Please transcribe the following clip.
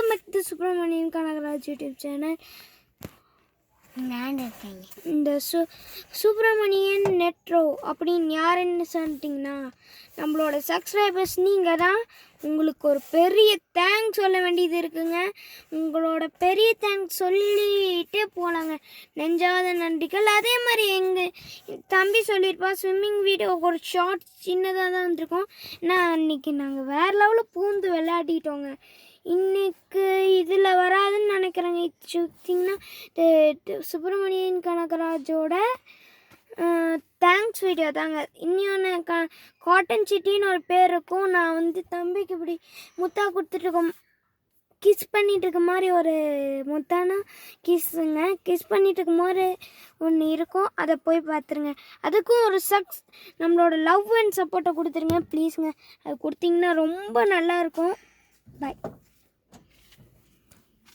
Welcome back to Subramanian Kanagaraj YouTube channel. இந்த Subramanian Nitro அப்படின்னு யாருன்னு சொல்லிட்டிங்கன்னா நம்மளோட சப்ஸ்கிரைபர்ஸ் நீங்கள் தான். உங்களுக்கு ஒரு பெரிய தேங்க்ஸ் சொல்ல வேண்டியது இருக்குங்க. உங்களோட பெரிய தேங்க்ஸ் சொல்லிகிட்டே போகலாங்க. நெஞ்சாத நன்றிகள். அதே மாதிரி எங்கள் தம்பி சொல்லியிருப்பா, ஸ்விம்மிங் வீடியோ ஒரு ஷார்ட் சின்னதாக தான் வந்திருக்கோம். நான் அன்றைக்கி நாங்கள் வேறு லெவலில் பூந்து விளையாடிட்டோங்க. இன்றைக்கு இதில் வராதுன்னு நினைக்கிறேங்க. சுற்றிங்கன்னா சுப்ரமணியன் கனகராஜோட தேங்க்ஸ் வீடியோ தாங்க. இன்னொன்று காட்டன் சிட்டின்னு ஒரு பேர் இருக்கும். நான் தம்பிக்கு இப்படி முத்தா கொடுத்துட்ருக்கோம், கிஸ் பண்ணிகிட்டு இருக்க மாதிரி ஒரு முத்தானா கிஸ்ஸுங்க. கிஸ் பண்ணிகிட்டு இருக்கும் போது ஒன்று இருக்கும், அதை போய் பார்த்துருங்க. அதுக்கும் ஒரு நம்மளோட லவ் அண்ட் சப்போர்ட்டை கொடுத்துருங்க ப்ளீஸுங்க. அது கொடுத்தீங்கன்னா ரொம்ப நல்லாயிருக்கும். பாய்.